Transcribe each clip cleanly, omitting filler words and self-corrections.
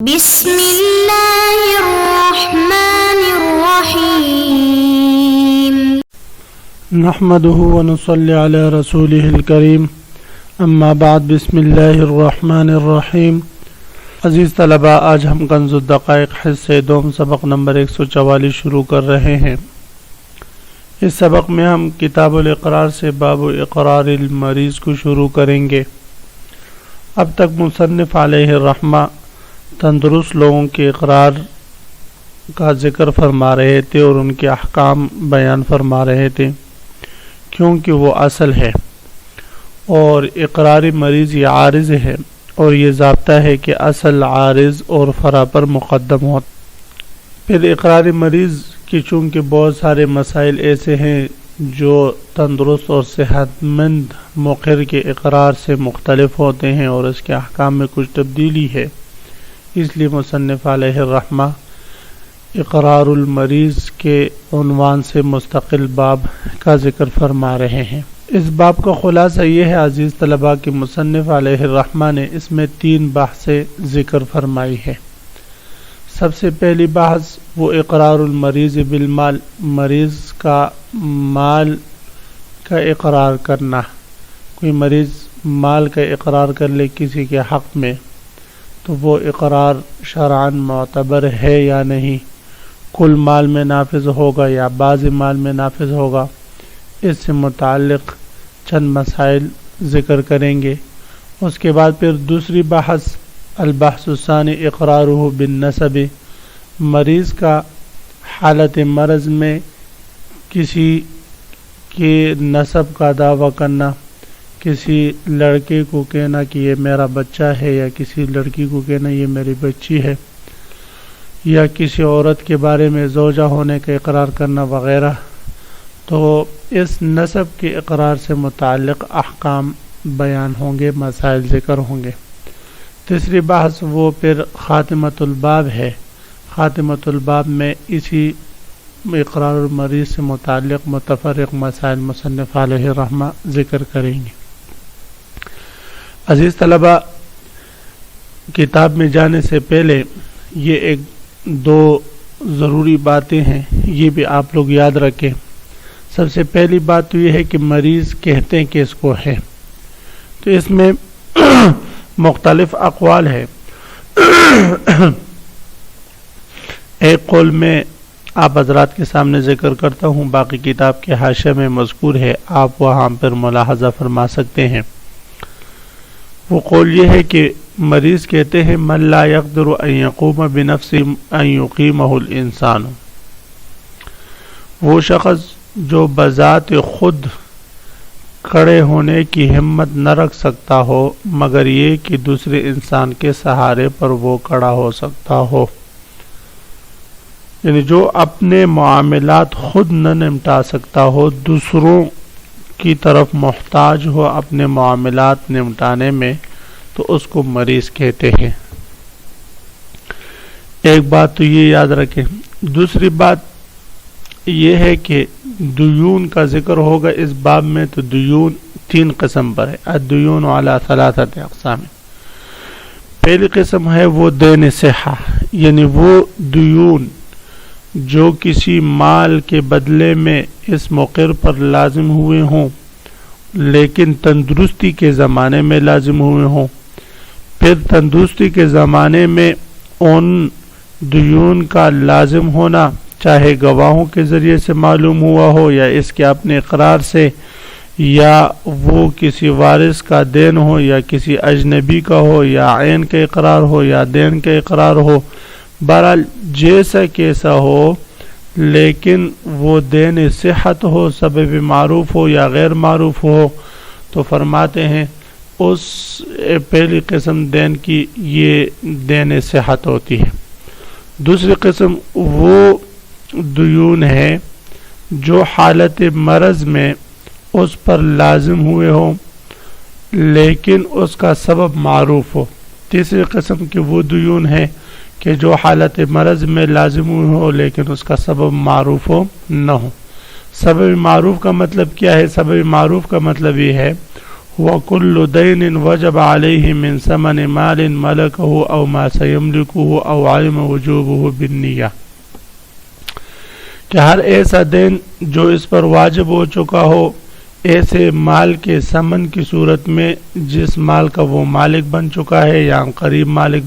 بسم اللہ الرحمن الرحیم نحمده ونصلي على رسوله الكريم اما بعد بسم اللہ الرحمن الرحیم۔ عزیز طلباء، آج ہم کنز الدقائق حصے دوم سبق نمبر 144 شروع کر رہے ہیں۔ اس سبق میں ہم کتاب الاقرار سے باب اقرار المریض کو شروع کریں گے۔ اب تک مصنف علیہ الرحمہ تندرست لوگوں کے اقرار کا ذکر فرما رہے تھے اور ان کے احکام بیان فرما رہے تھے، کیونکہ وہ اصل ہے اور اقرار مریض یہ عارض ہے، اور یہ ضابطہ ہے کہ اصل عارض اور فرع پر مقدم ہو۔ پھر اقرار مریض کی چونکہ بہت سارے مسائل ایسے ہیں جو تندرست اور صحت مند مقر کے اقرار سے مختلف ہوتے ہیں اور اس کے احکام میں کچھ تبدیلی ہے، اس لیے مصنف علیہ الرحمہ اقرار المریض کے عنوان سے مستقل باب کا ذکر فرما رہے ہیں۔ اس باب کا خلاصہ یہ ہے عزیز طلباء کہ مصنف علیہ الرحمہ نے اس میں 3 بحثیں ذکر فرمائی ہے۔ سب سے پہلی بحث وہ اقرار المریض بالمال، مریض کا مال کا اقرار کرنا۔ کوئی مریض مال کا اقرار کر لے کسی کے حق میں تو وہ اقرار شرعاً معتبر ہے یا نہیں، کل مال میں نافذ ہوگا یا بعض مال میں نافذ ہوگا، اس سے متعلق چند مسائل ذکر کریں گے۔ اس کے بعد پھر دوسری بحث البحث الثانی اقرارہ بالنسب، مریض کا حالت مرض میں کسی کے نسب کا دعویٰ کرنا، کسی لڑکے کو کہنا کہ یہ میرا بچہ ہے یا کسی لڑکی کو کہنا یہ میری بچی ہے، یا کسی عورت کے بارے میں زوجہ ہونے کا اقرار کرنا وغیرہ۔ تو اس نسب کے اقرار سے متعلق احکام بیان ہوں گے، مسائل ذکر ہوں گے۔ تیسری بحث وہ پھر خاتمۃ الباب ہے۔ خاتمۃ الباب میں اسی اقرار المریض سے متعلق متفرق مسائل مصنف علیہ الرحمہ ذکر کریں گے۔ عزیز طلباء، کتاب میں جانے سے پہلے یہ 1-2 ضروری باتیں ہیں، یہ بھی آپ لوگ یاد رکھیں۔ سب سے پہلی بات تو یہ ہے کہ مریض کہتے ہیں کہ اس کو ہے، تو اس میں مختلف اقوال ہے۔ ایک قول میں آپ حضرات کے سامنے ذکر کرتا ہوں، باقی کتاب کے حاشیہ میں مذکور ہے، آپ وہاں پر ملاحظہ فرما سکتے ہیں۔ وہ قول یہ ہے کہ مریض کہتے ہیں من لا يقدر ان يقوم بنفسه ان يقيمه الانسان، وہ شخص جو بذات خود کھڑے ہونے کی ہمت نہ رکھ سکتا ہو مگر یہ کہ دوسرے انسان کے سہارے پر وہ کھڑا ہو سکتا ہو، یعنی جو اپنے معاملات خود نہ نمٹا سکتا ہو، دوسروں کی طرف محتاج ہو اپنے معاملات نمٹانے میں، تو اس کو مریض کہتے ہیں۔ ایک بات تو یہ یاد رکھیں۔ دوسری بات یہ ہے کہ دیون کا ذکر ہوگا اس باب میں، تو دیون 3 قسم پر ہے۔ الدیون علی 3 اقسام۔ پہلی قسم ہے وہ دین صحہ، یعنی وہ دیون جو کسی مال کے بدلے میں اس مقر پر لازم ہوئے ہوں لیکن تندرستی کے زمانے میں لازم ہوئے ہوں، پھر تندرستی کے زمانے میں ان دیون کا لازم ہونا چاہے گواہوں کے ذریعے سے معلوم ہوا ہو یا اس کے اپنے اقرار سے، یا وہ کسی وارث کا دین ہو یا کسی اجنبی کا ہو یا عین کا اقرار ہو یا دین کا اقرار ہو، بہرحال جیسا کیسا ہو، لیکن وہ دین صحت ہو، سبب معروف ہو یا غیر معروف ہو، تو فرماتے ہیں اس پہلی قسم دین کی یہ دین صحت ہوتی ہے۔ دوسری قسم وہ دیون ہے جو حالت مرض میں اس پر لازم ہوئے ہوں لیکن اس کا سبب معروف ہو۔ تیسری قسم کی وہ دیون ہے کہ جو حالت مرض میں لازم ہوئے ہو لیکن اس کا سبب معروف ہو نہ ہو۔ سبب معروف کا مطلب کیا ہے؟ سبب معروف کا مطلب یہ ہے وَكُلُّ دَيْنٍ وَجَبَ عَلَيْهِ مِنْ ثَمَنِ مَالٍ مَلَكَهُ أَوْ مَا سَيَمْلِكُهُ أَوْ عَلِمَ وُجُوبُهُ بِالنِّيَّةِ، کہ ہر ایسا دین جو اس پر واجب ہو چکا ہو ایسے مال کے ثمن کی صورت میں جس مال کا وہ مالک بن چکا ہے یا قریب مالک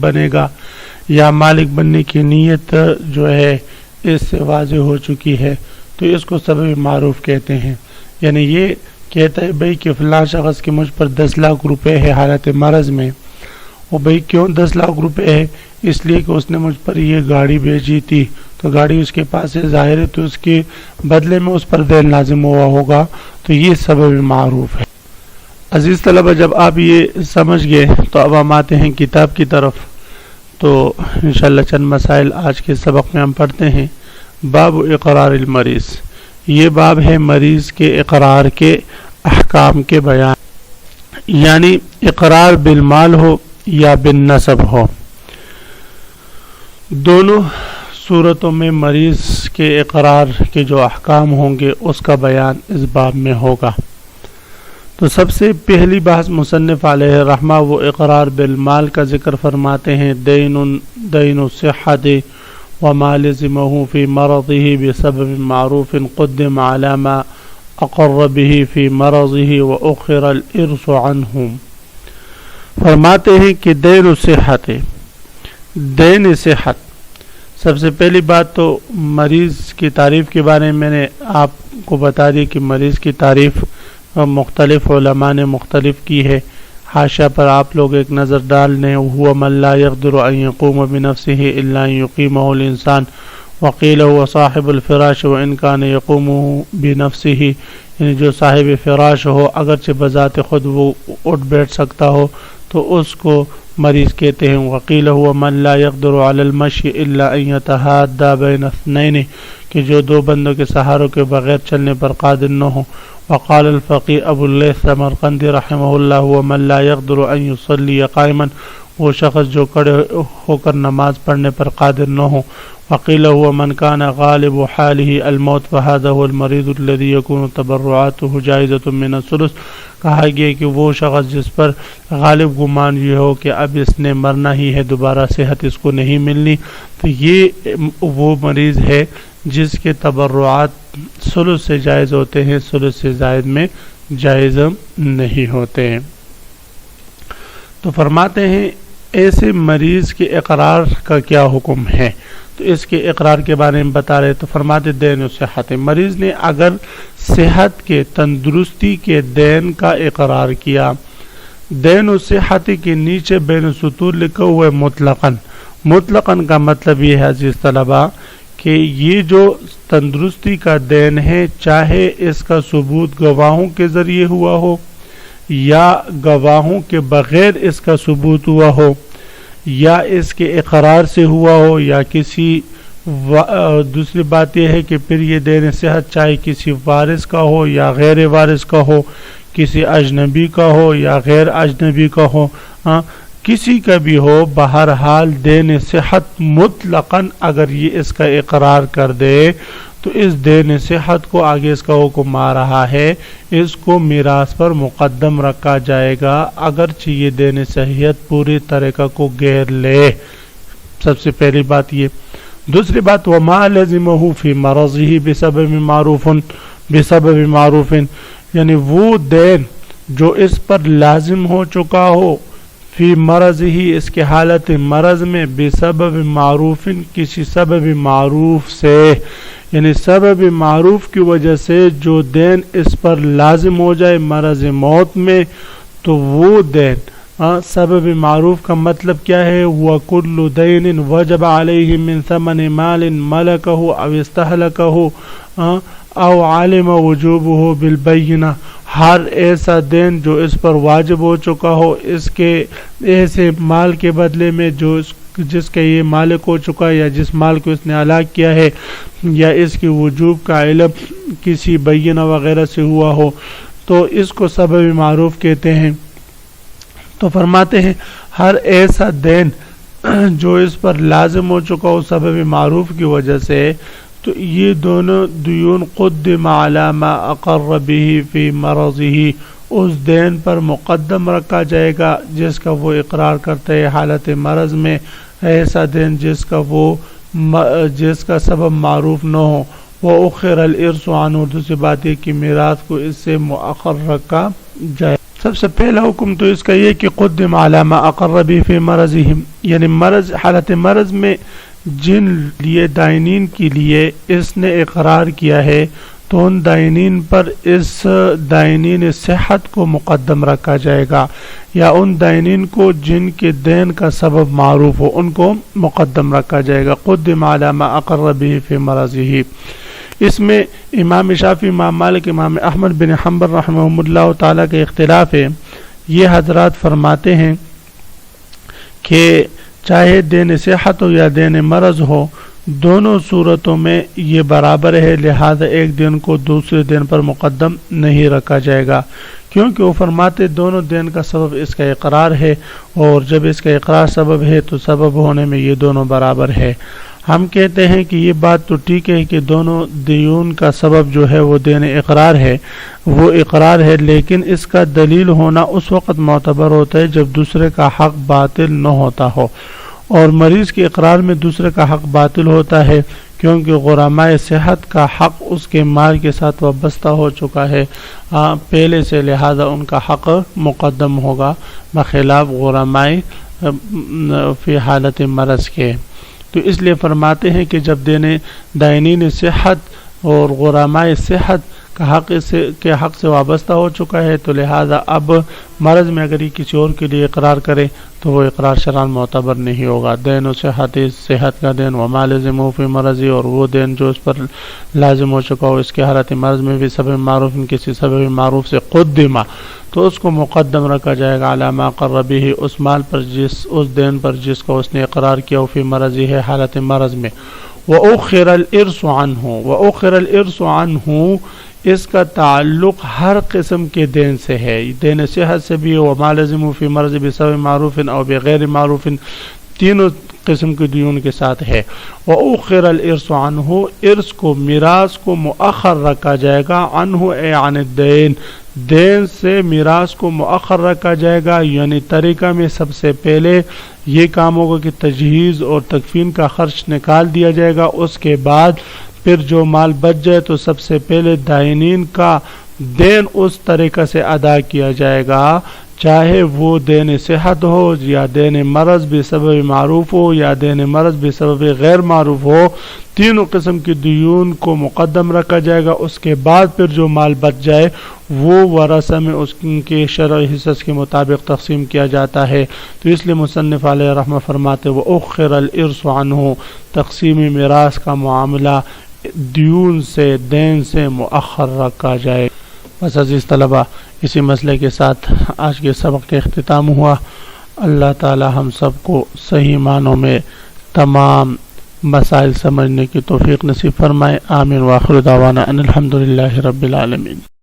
بنے گا یا مالک بننے کی نیت جو ہے اس سے واضح ہو چکی ہے، تو اس کو سبب معروف کہتے ہیں۔ یعنی یہ کہتا ہے بھئی کہ فلاں شخص کے مجھ پر 10 لاکھ روپے ہے حالت مرض میں، وہ بھئی کیوں 10 لاکھ روپے ہے؟ اس لیے کہ اس نے مجھ پر یہ گاڑی بھیجی تھی، تو گاڑی اس کے پاس ہے، ظاہر ہے تو اس کے بدلے میں اس پر دین لازم ہوا ہوگا، تو یہ سبب معروف ہے۔ عزیز طلبہ، جب آپ یہ سمجھ گئے تو اب ہم آتے ہیں کتاب کی طرف، تو انشاءاللہ چند مسائل آج کے سبق میں ہم پڑھتے ہیں۔ باب اقرار المریض، یہ باب ہے مریض کے اقرار کے احکام کے بیان، یعنی اقرار بالمال ہو یا بالنسب ہو، دونوں صورتوں میں مریض کے اقرار کے جو احکام ہوں گے اس کا بیان اس باب میں ہوگا۔ تو سب سے پہلی بحث مصنف علیہ رحمہ وہ اقرار بالمال کا ذکر فرماتے ہیں۔ دین الصحت وما لزمه في مرضه بسبب معروف قدم على ما اقر به في مرضه واخر الارث عنه، فرماتے ہیں کہ دین الصحت، دین صحت، سب سے پہلی بات تو مریض کی تعریف کے بارے میں نے آپ کو بتا دی کہ مریض کی تعریف مختلف علماء نے مختلف کی ہے، حاشیہ پر آپ لوگ ایک نظر ڈال لیں۔ هو من لا يقدر ان يقوم بنفسه الا ان يقيمه الانسان وقيل هو صاحب الفراش وان كان يقوم بنفسه، یعنی جو صاحب فراش ہو اگرچہ بذات خود وہ اٹھ بیٹھ سکتا ہو تو اس کو مریض کہتے ہیں۔ وقیل هو من لا يقدر على المشي الا ان يتحادى بين اثنين، کہ جو دو بندوں کے سہاروں کے بغیر چلنے پر قادر نہ ہو۔ وقال الفقی ابو اللیث سمرقندی رحمہ اللہ هو من لا يقدر ان يصلي قائما، وہ شخص جو کھڑے ہو کر نماز پڑھنے پر قادر نہ ہو۔ وقیل هو من كان غالب حاله الموت فهذا هو المريض الذي يكون تبرعاته جائزة من الثلث، کہا گیا کہ وہ شخص جس پر غالب گمان یہ ہو کہ اب اس نے مرنا ہی ہے، دوبارہ صحت اس کو نہیں ملنی، تو یہ وہ مریض ہے جس کے تبرعات ثلث سے جائز ہوتے ہیں، ثلث سے زائد میں جائز نہیں ہوتے ہیں۔ تو فرماتے ہیں ایسے مریض کے اقرار کا کیا حکم ہے، تو اس کے اقرار کے بارے میں بتا رہے، تو فرماتے دین الصحت، مریض نے اگر صحت کے تندرستی کے دین کا اقرار کیا، دین الصحت کے نیچے بین السطور لکھا ہوا ہے مطلقاً، مطلقاً کا مطلب یہ ہے عزیز طلبہ کہ یہ جو تندرستی کا دین ہے چاہے اس کا ثبوت گواہوں کے ذریعے ہوا ہو یا گواہوں کے بغیر اس کا ثبوت ہوا ہو یا اس کے اقرار سے ہوا ہو یا کسی دوسری بات یہ ہے کہ پھر یہ دین صحت چاہے کسی وارث کا ہو یا غیر وارث کا ہو، کسی اجنبی کا ہو یا غیر اجنبی کا ہو، کسی کا بھی ہو، بہرحال دین صحت مطلقاً اگر یہ اس کا اقرار کر دے تو اس دین صحت کو آگے اس کا حکم آ رہا ہے، اس کو میراث پر مقدم رکھا جائے گا اگرچہ یہ دین صحت پوری طریقہ کو گھیر لے۔ سب سے پہلی بات یہ۔ دوسری بات وما لزمه فی مرضه بسبب معروف، یعنی وہ دین جو اس پر لازم ہو چکا ہو فی مرض ہی، اس کے حالت مرض میں، بسبب معروف، کسی سبب معروف سے، یعنی سبب معروف کی وجہ سے جو دین اس پر لازم ہو جائے مرض موت میں، تو وہ دین سبب معروف کا مطلب کیا ہے؟ وَكُلُّ دَيْنٍ وَجَبَ عَلَيْهِ مِنْ ثَمَنِ مَالٍ مَلَكَهُ أَوْ اسْتَهْلَكَهُ أَوْ عَلِمَ وُجُوبُهُ بِالْبَيِّنَةِ، ہر ایسا دین جو اس پر واجب ہو چکا ہو اس کے ایسے مال کے بدلے میں جو جس کا یہ مالک ہو چکا ہے یا جس مال کو اس نے ہلاک کیا ہے یا اس کی وجوب کا علم کسی بینہ وغیرہ سے ہوا ہو، تو اس کو سبب معروف کہتے ہیں۔ تو فرماتے ہیں ہر ایسا دین جو اس پر لازم ہو چکا ہو سبب معروف کی وجہ سے، تو یہ دونوں دیون قدم علی ما اقر به فی مرضه اس دین پر مقدم رکھا جائے گا جس کا وہ اقرار کرتے ہیں حالت مرض میں، ایسا دین جس کا سبب معروف نہ ہو۔ وَأُخِّرَ الْإِرْثُ عَنْهُ، دوسری بات یہ کہ میراث کو اس سے مؤخر رکھا جائے۔ سب سے پہلا حکم تو اس کا یہ کہ قدم علی ما اقر به فی مرضهم، یعنی حالت مرض میں جن لیے دائنین کے لیے اس نے اقرار کیا ہے تو ان دائنین پر اس دائنین صحت کو مقدم رکھا جائے گا، یا ان دائنین کو جن کے دین کا سبب معروف ہو ان کو مقدم رکھا جائے گا۔ قدم علی ما اقر به فی مرضه، اس میں امام شافعی، امام مالک، امام احمد بن حنبل رحمہ اللہ تعالیٰ کے اختلاف ہے۔ یہ حضرات فرماتے ہیں کہ چاہے دین صحت ہو یا دین مرض ہو، دونوں صورتوں میں یہ برابر ہے، لہذا ایک دن کو دوسرے دن پر مقدم نہیں رکھا جائے گا، کیونکہ وہ فرماتے دونوں دین کا سبب اس کا اقرار ہے، اور جب اس کا اقرار سبب ہے تو سبب ہونے میں یہ دونوں برابر ہے۔ ہم کہتے ہیں کہ یہ بات تو ٹھیک ہے کہ دونوں دیون کا سبب جو ہے وہ دین اقرار ہے، وہ اقرار ہے، لیکن اس کا دلیل ہونا اس وقت معتبر ہوتا ہے جب دوسرے کا حق باطل نہ ہوتا ہو، اور مریض کے اقرار میں دوسرے کا حق باطل ہوتا ہے، کیونکہ غرماء صحت کا حق اس کے مال کے ساتھ وابستہ ہو چکا ہے پہلے سے، لہذا ان کا حق مقدم ہوگا بخلاف غرماء فی حالت مرض کے۔ تو اس لیے فرماتے ہیں کہ جب دائنین صحت اور غرماء صحت کا حق سے وابستہ ہو چکا ہے تو لہذا اب مرض میں اگر یہ کسی اور کے لیے اقرار کرے تو وہ اقرار شرعاً معتبر نہیں ہوگا۔ دین و صحت کا دین وما لزمہ فی مرضی، اور وہ دین جو اس پر لازم ہو چکا ہو اس کے حالت مرض میں بھی سبب معروف کسی سبب معروف سے قدمہ، تو اس کو مقدم رکھا جائے گا علی ما قر بہ، اس مال پر اس دین پر جس کا اس نے اقرار کیا ہو فی مرضی ہے حالت مرض میں۔ وَأُخِّرَ الْإِرْثُ عَنْهُ، وَأُخِّرَ الْإِرْثُ عَنْهُ اس کا تعلق ہر قسم کے دین سے ہے، دین صحت سے بھی، وما لزم فی مرض بسبب معروف او بغیر معروف، تینوں قسم کے دیون کے ساتھ ہے۔ وَأُخِّرَ الْإِرْثُ عَنْهُ، ارث کو میراث کو مؤخر رکھا جائے گا، عنہ اے عن الدین، دین سے میراث کو مؤخر رکھا جائے گا، یعنی طریقہ میں سب سے پہلے یہ کام ہوگا کہ تجہیز اور تکفین کا خرچ نکال دیا جائے گا، اس کے بعد پھر جو مال بچ جائے تو سب سے پہلے دائنین کا دین اس طریقہ سے ادا کیا جائے گا، چاہے وہ دین صحت ہو یا دین مرض بسبب معروف ہو یا دین مرض بسبب غیر معروف ہو، تینوں قسم کی دیون کو مقدم رکھا جائے گا۔ اس کے بعد پھر جو مال بچ جائے وہ ورثہ میں اس کے شرعی حصص کے مطابق تقسیم کیا جاتا ہے۔ تو اس لیے مصنف علیہ رحمہ فرماتے وَأُخِّرَ الْإِرْثُ عَنْهُ، تقسیم میراث کا معاملہ دیون سے دین سے مؤخر رکھا جائے۔ بس عزیز طلبہ، اسی مسئلے کے ساتھ آج کے سبق کا اختتام ہوا۔ اللہ تعالی ہم سب کو صحیح معنوں میں تمام مسائل سمجھنے کی توفیق نصیب فرمائے۔ آمین۔ وآخر دعوانا ان الحمدللہ رب العالمین۔